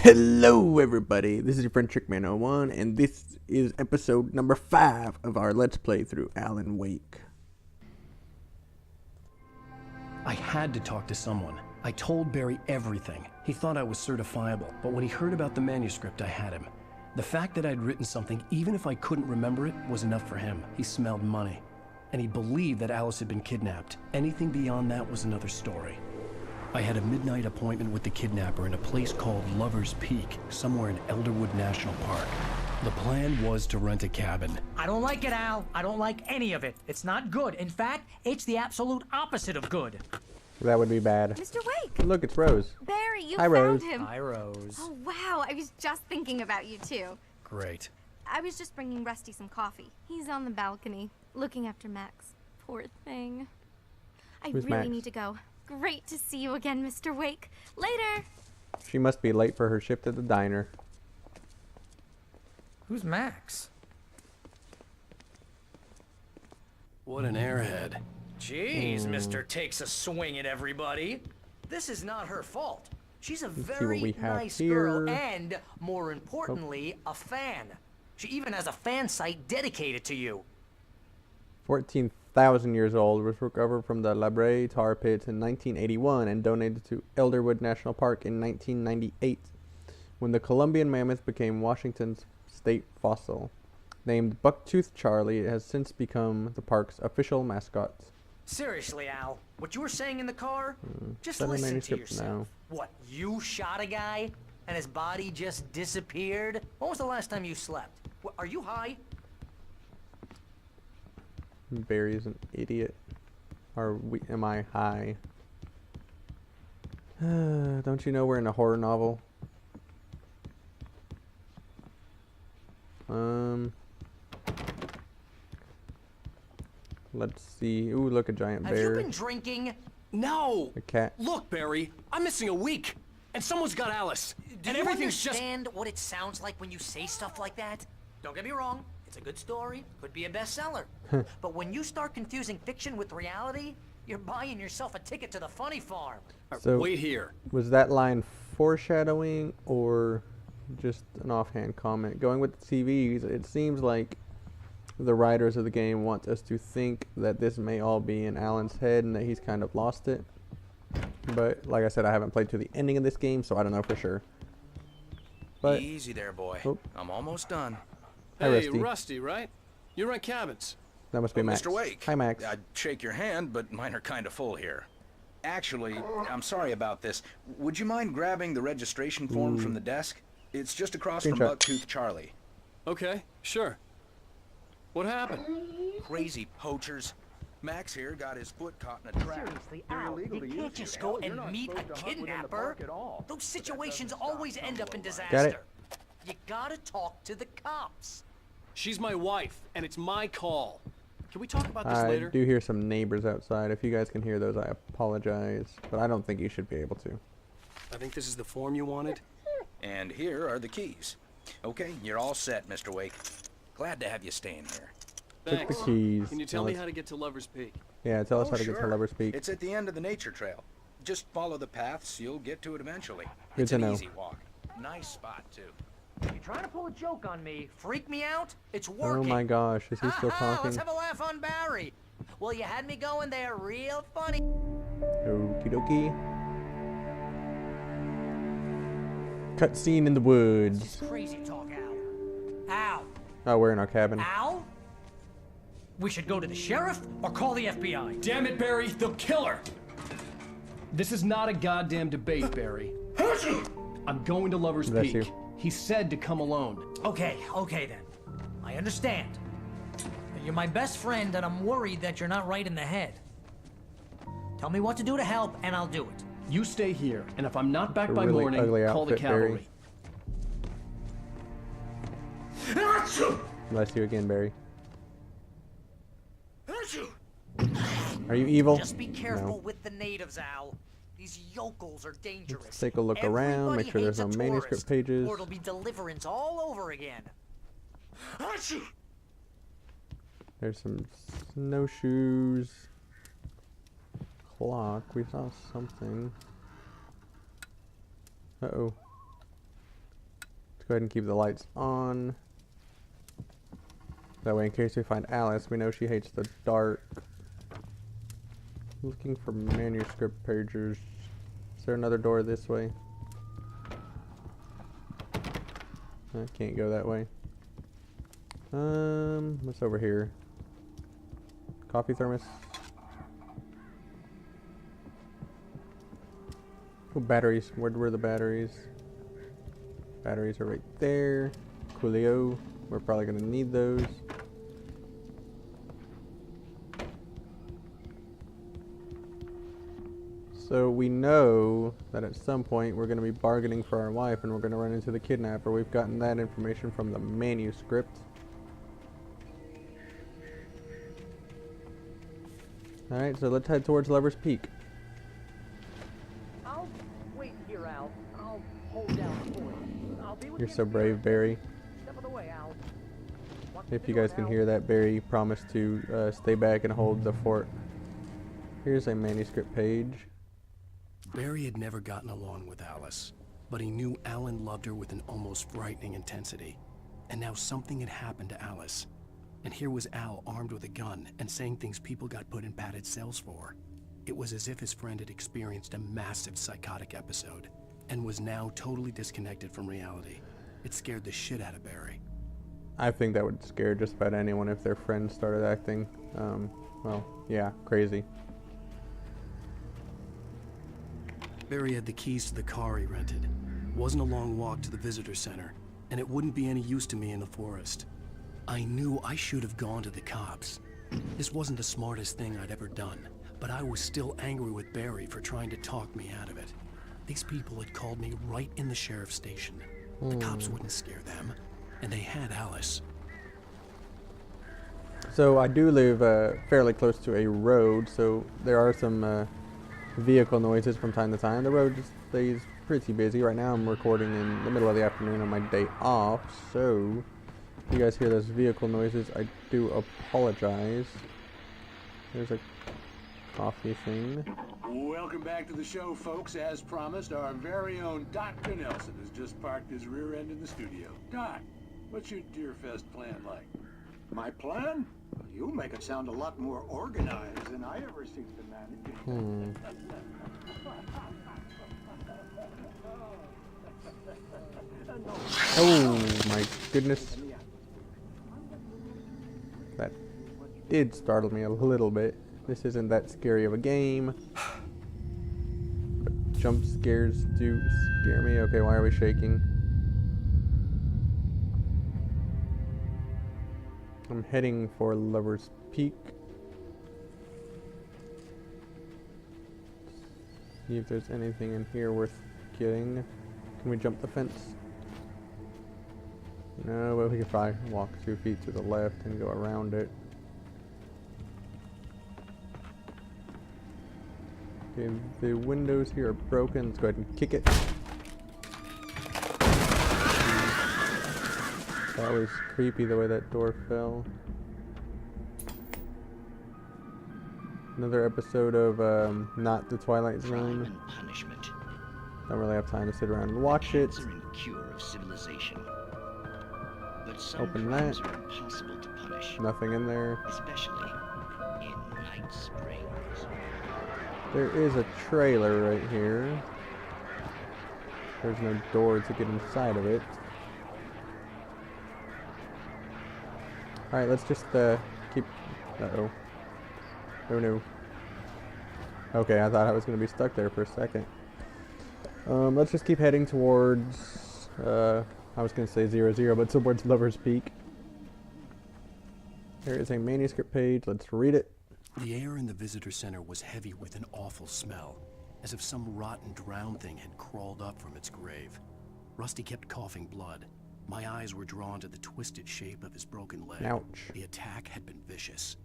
Hello everybody, this is your friend TM01 and this is episode number 5 of our Let's Play through Alan Wake. I had to talk to someone. I told Barry everything. He thought I was certifiable, but when he heard about the manuscript, I had him. The fact that I'd written something, even if I couldn't remember it, was enough for him. He smelled money. And he believed that Alice had been kidnapped. Anything beyond that was another story. I had a midnight appointment with the kidnapper in a place called Lover's Peak, somewhere in Elderwood National Park. The plan was to rent a cabin. I don't like it, Al. I don't like any of it. It's not good. In fact, it's the absolute opposite of good. That would be bad. Mr. Wake! Look, it's Rose. Barry, you Hi, found Rose. him. Hi, Rose. Oh, wow. I was just thinking about you, too. Great. I was just bringing Rusty some coffee. He's on the balcony, looking after Max. Poor thing. I Who's really Max? need to go. Great to see you again, Mr. Wake. Later! She must be late for her shift at the diner. Who's Max? What an airhead. Jeez, Mr. Takes a swing at everybody. This is not her fault. She's a see what very we have nice girl here. and, more importantly, a fan. She even has a fan site dedicated to you. 14,000 years old, was recovered from the La Brea tar pits in 1981 and donated to Elderwood National Park in 1998 when the Columbian mammoth became Washington's state fossil. Named Bucktooth Charlie, it has since become the park's official mascot. Seriously, Al, what you were saying in the car? Just Send a listen to manuscript yourself. now. What, you shot a guy and his body just disappeared? When was the last time you slept? What, are you high? Barry's an idiot. Am I high? Don't you know we're in a horror novel? Let's see. Ooh, look, a giant Have you bear. been drinking? No! A cat. Look, Barry, I'm missing a week. And someone's got Alice. Do and you everything's understand what it sounds like when you say stuff like that? Don't get me wrong, it's a good story, could be a bestseller. But when you start confusing fiction with reality, you're buying yourself a ticket to the funny farm. So, Wait here. was that line foreshadowing or just an offhand comment? Going with the TVs, it seems like the writers of the game want us to think that this may all be in Alan's head and that he's kind of lost it. But like I said, I haven't played to the ending of this game, so I don't know for sure. But Easy there, boy. Oh. I'm almost done. Hi, Hey, Rusty. Rusty, right? You rent cabins. That must be Max. Mr. Wake. Hi, Max. I'd shake your hand, but mine are kind of full here. Actually, I'm sorry about this. Would you mind grabbing the registration form from the desk? It's just across from Screenshot. Bucktooth Charlie. Okay, sure. What happened? Crazy poachers. Max here got his foot caught in a trap. Seriously, Al, you can't just go and meet a kidnapper. Those situations always end up in disaster. You gotta talk to the cops. She's my wife, and it's my call. Can we talk about this I later? do hear some neighbors outside. If you guys can hear those, I apologize. But I don't think you should be able to. I think this is the form you wanted. And here are the keys. Okay, you're all set, Mr. Wake. Glad to have you staying here. Took Thanks. the keys. Can you tell Now me let's- how to get to Lover's Peak? Yeah, tell us Oh, how to get to sure. Lover's Peak. It's at the end of the nature trail. Just follow the paths, you'll get to it eventually. Good It's to an know. easy walk. Nice spot, too. You trying to pull a joke on me? Freak me out? It's Oh working. my gosh, is he still Ha-ha, talking? let's have a laugh on Barry. Well, you had me going there real funny. Okie dokie. Cutscene in the woods. Crazy talk, Al. Al. Oh, we're in our cabin. Al? We should go to the sheriff or call the FBI. Damn it, Barry, they'll kill her! This is not a goddamn debate, Barry. I'm going to Lover's Bless Peak. you. He said to come alone. Okay then. I understand. You're my best friend and I'm worried that you're not right in the head. Tell me what to do to help and I'll do it. You stay here, and if I'm not back A by really morning, ugly call the outfit, Barry. cavalry. Bless you again, Barry. Are you evil? Just be careful No. with the natives, Al. These yokels are dangerous. Let's take a look around, make sure there's no Everybody hates a manuscript tourist, pages. Or it'll be deliverance all over again. There's some snowshoes. Clock. We saw something. Uh-oh. go ahead and keep the lights on. That way, in case we find Alice, we know she hates the dark. Looking for manuscript pages. Is there another door this way? I can't go that way. What's over here? Coffee thermos. Oh, batteries. Where were the batteries? Batteries are right there. Coolio. We're probably gonna need those. So we know that at some point we're going to be bargaining for our wife and we're going to run into the kidnapper. We've gotten that information from the manuscript. Alright, so let's head towards Lover's Peak. I'll wait here, Al. I'll hold down the fort. I'll be with You're you so in a few brave, minutes. Barry. Step of the way, Al. If you guys can hear that, Barry promised to stay back and hold the fort. Here's a manuscript page. Barry had never gotten along with Alice, but he knew Alan loved her with an almost frightening intensity. And now something had happened to Alice. And here was Al armed with a gun and saying things people got put in padded cells for. It was as if his friend had experienced a massive psychotic episode and was now totally disconnected from reality. It scared the shit out of Barry. I think that would scare just about anyone if their friend started acting, well, yeah, crazy. Barry had the keys to the car he rented. It wasn't a long walk to the visitor center, and it wouldn't be any use to me in the forest. I knew I should have gone to the cops. This wasn't the smartest thing I'd ever done, but I was still angry with Barry for trying to talk me out of it. These people had called me right in the sheriff's station. The cops wouldn't scare them, and they had Alice. So I do live fairly close to a road, so there are some vehicle noises from time to time. The road just stays pretty busy. Right now I'm recording in the middle of the afternoon on my day off, so if you guys hear those vehicle noises, I do apologize. There's a coffee thing. Welcome back to the show, folks. As promised, our very own Dr. Nelson has just parked his rear end in the studio. Doc, what's your Deerfest plan like? My plan? You make it sound a lot more organized than I ever seem to manage. Oh my goodness. That did startle me a little bit. This isn't that scary of a game. But jump scares do scare me. Okay, why are we shaking? I'm heading for Lover's Peak. See if there's anything in here worth getting. Can we jump the fence? No, but we could probably walk 2 feet to the left and go around it. Okay, the windows here are broken. Let's go ahead and kick it. That was creepy the way that door fell. Another episode of not the Twilight Zone. Crime and punishment. Don't really have time to sit around and watch it. Cancer and cure of civilization. But some Open crimes that. are impossible to punish, Nothing in there. especially in Night Springs. There is a trailer right here. There's no door to get inside of it. Alright, let's just keep... Uh-oh. Oh no. Okay, I thought I was going to be stuck there for a second. Let's just keep heading towards... I was going to say 00, but towards Lover's Peak. There is a manuscript page. Let's read it. The air in the visitor center was heavy with an awful smell, as if some rotten drowned thing had crawled up from its grave. Rusty kept coughing blood. My eyes were drawn to the twisted shape of his broken leg. Ouch. The attack had been vicious.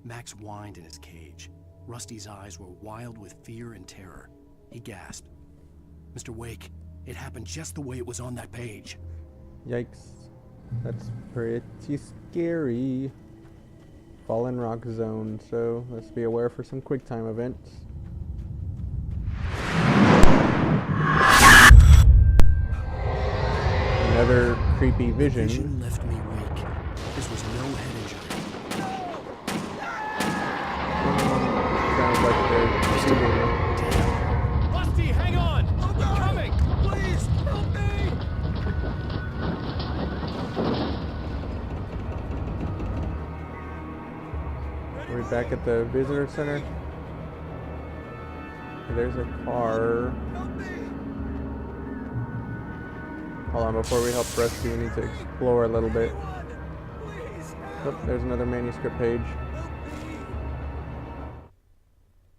Max whined in his cage. Rusty's eyes were wild with fear and terror. He gasped. Mr. Wake, it happened just the way it was on that page. Yikes. That's pretty scary. Fallen Rock Zone, so let's be aware for some quick time events. Another creepy vision. Vision left me weak. This was no head injury. Sounds like they're shooting. Rusty, hang on! I'm coming! Please, help me! Are we back at the visitor center? There's a car. Hold on, before we help Rusty, we need to explore a little bit. Oh, there's another manuscript page.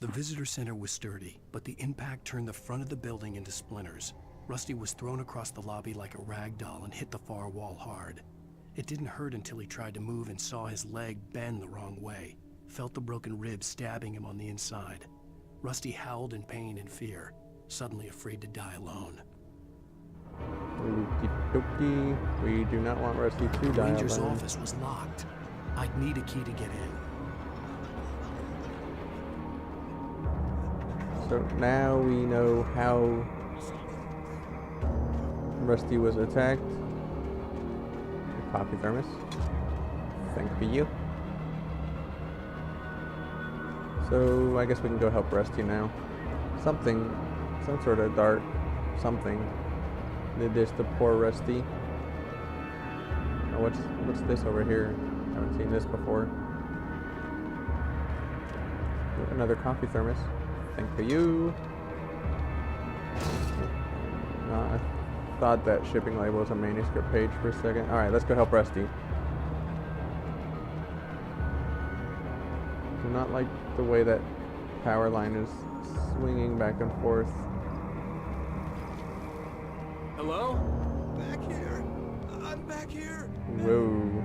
The visitor center was sturdy, but the impact turned the front of the building into splinters. Rusty was thrown across the lobby like a rag doll and hit the far wall hard. It didn't hurt until he tried to move and saw his leg bend the wrong way. Felt the broken rib stabbing him on the inside. Rusty howled in pain and fear, suddenly afraid to die alone. Okey-dokey. We do not want Rusty to The die ranger's alone. office was locked. I'd need a key to get in. So now we know how Rusty was attacked. A coffee thermos. Thank you. So I guess we can go help Rusty now. Some sort of dart, something did this to poor Rusty. Oh, what's this over here? I haven't seen this before. Another coffee thermos. Thank you. I thought that shipping label was a manuscript page for a second. Alright, let's go help Rusty. Do not like the way that power line is swinging back and forth. Hello? Back here. I'm back here. Whoa.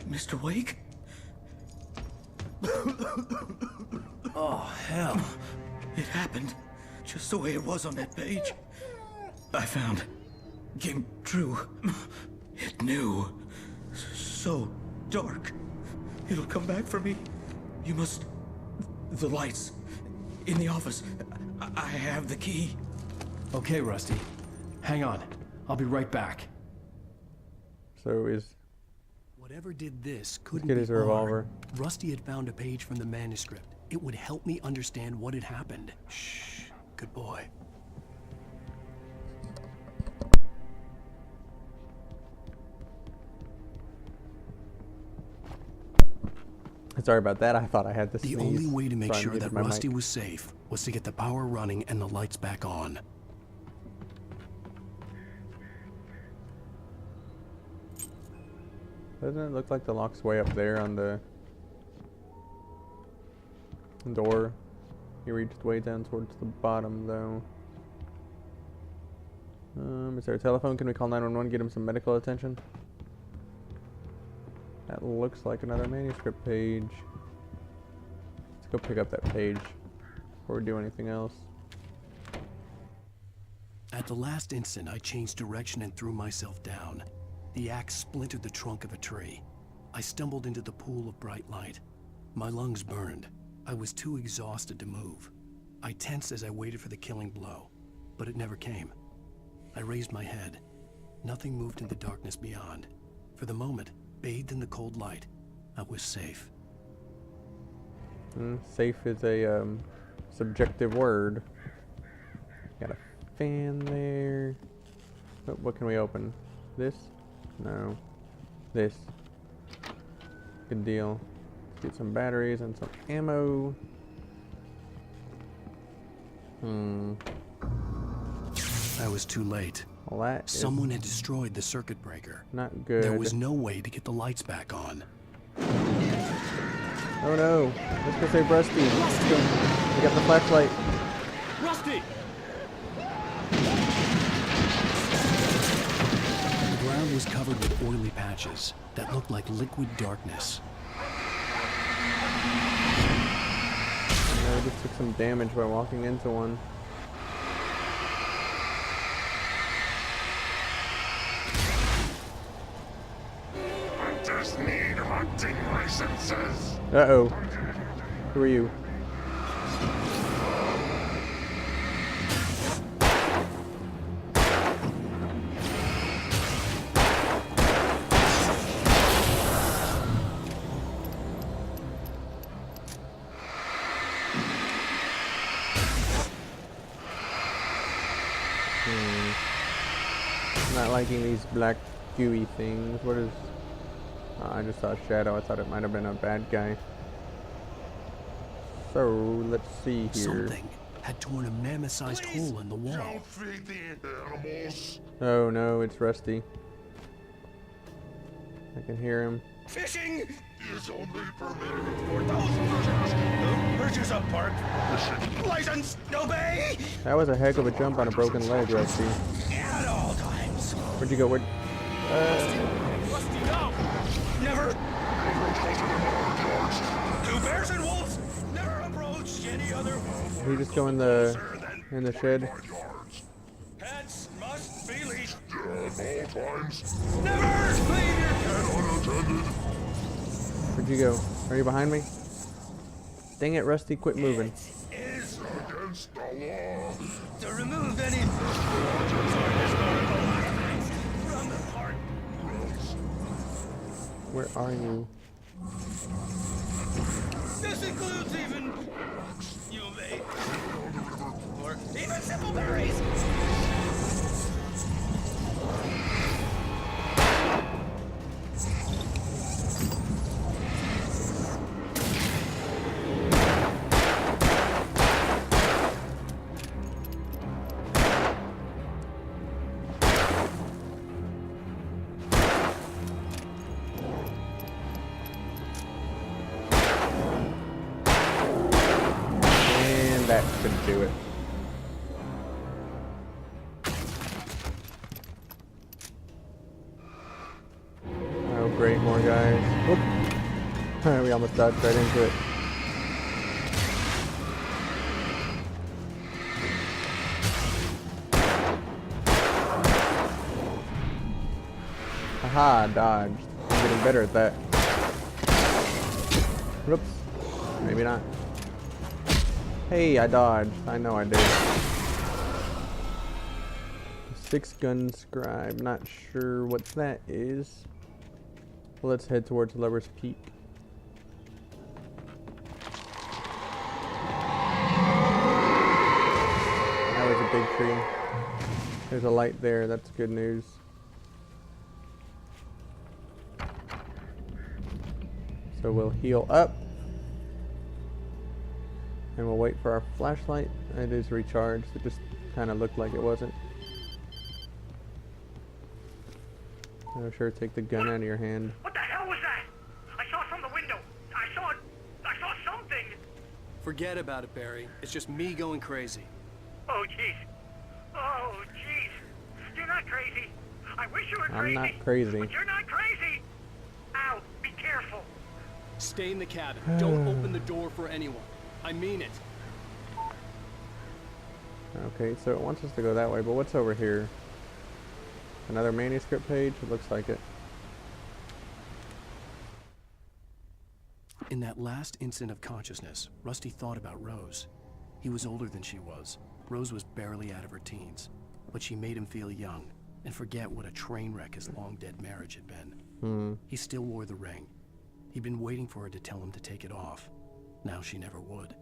Mr. Wake? Oh, hell. It happened just the way it was on that page. I found. Came true. It knew. So dark. It'll come back for me. You must... The lights. In the office. I have the key. Okay, Rusty. Hang on. I'll be right back. So is... Whatever did this couldn't Get be his revolver. hard. Rusty had found a page from the manuscript. It would help me understand what had happened. Shh. Good boy. Sorry about that. I thought I had to The sneeze. only way to make So I sure muted that my Rusty mic. was safe was to get the power running and the lights back on. Doesn't it look like the lock's way up there on the door? He reached way down towards the bottom, though. Is there a telephone? Can we call 911, get him some medical attention? That looks like another manuscript page. Let's go pick up that page before we do anything else. At the last instant, I changed direction and threw myself down. The axe splintered the trunk of a tree. I stumbled into the pool of bright light. My lungs burned. I was too exhausted to move. I tensed as I waited for the killing blow, but it never came. I raised my head. Nothing moved in the darkness beyond. For the moment, bathed in the cold light, I was safe. Safe is a subjective word. Got a fan there. Oh, what can we open? This? No. This. Good deal. Let's get some batteries and some ammo. I was too late. Well, that is Someone had destroyed the circuit breaker. not good. There was no way to get the lights back on. Oh no! Let's go save Rusty. Let's go. We got the flashlight. Rusty! The ground was covered with oily patches that looked like liquid darkness. I just took some damage by walking into one. Hunters need hunting licenses. Uh-oh. Who are you? I'm not liking these black gooey things. What is... I just saw a shadow. I thought it might have been a bad guy. So, let's see here. Something had torn a mammoth-sized hole in the wall. Don't feed the animals. Oh no, it's Rusty. I can hear him. Fishing Is only permitted for those who purchase a park license. Obey That was a heck of a jump on a broken leg, Rusty. at all times. Where'd you go? Where'd... Rusty, no! Never. Two bears and wolves never approach any other. Did he just go in the shed? Pets must be leashed. at all times. Never leave your pet. Unattended. Where'd you go? Are you behind me? Dang it, Rusty, quit moving. Is Against the law. to remove any from the park. Where are you? This includes even you may or even simple berries. That should do it. Oh great, more guys. Whoop. We almost dodged right into it. Haha, dodged. I'm getting better at that. Whoops. Maybe not. Hey, I dodged. I know I did. 6-gun scribe. Not sure what that is. Well, let's head towards Lover's Peak. That was a big tree. There's a light there. That's good news. So we'll heal up. And we'll wait for our flashlight. It is recharged. It just kind of looked like it wasn't. Oh, sure, take the gun out of your hand. What the hell was that? I saw it from the window. I saw something. Forget about it, Barry. It's just me going crazy. Oh, jeez. Oh, jeez. You're not crazy. I wish you were crazy. I'm not crazy. But you're not crazy. Ow, be careful. Stay in the cabin. Don't open the door for anyone. I mean it. Okay, so it wants us to go that way, but what's over here? Another manuscript page? It looks like it. In that last instant of consciousness, Rusty thought about Rose. He was older than she was. Rose was barely out of her teens, but she made him feel young and forget what a train wreck his long-dead marriage had been. He still wore the ring. He'd been waiting for her to tell him to take it off. Now she never would.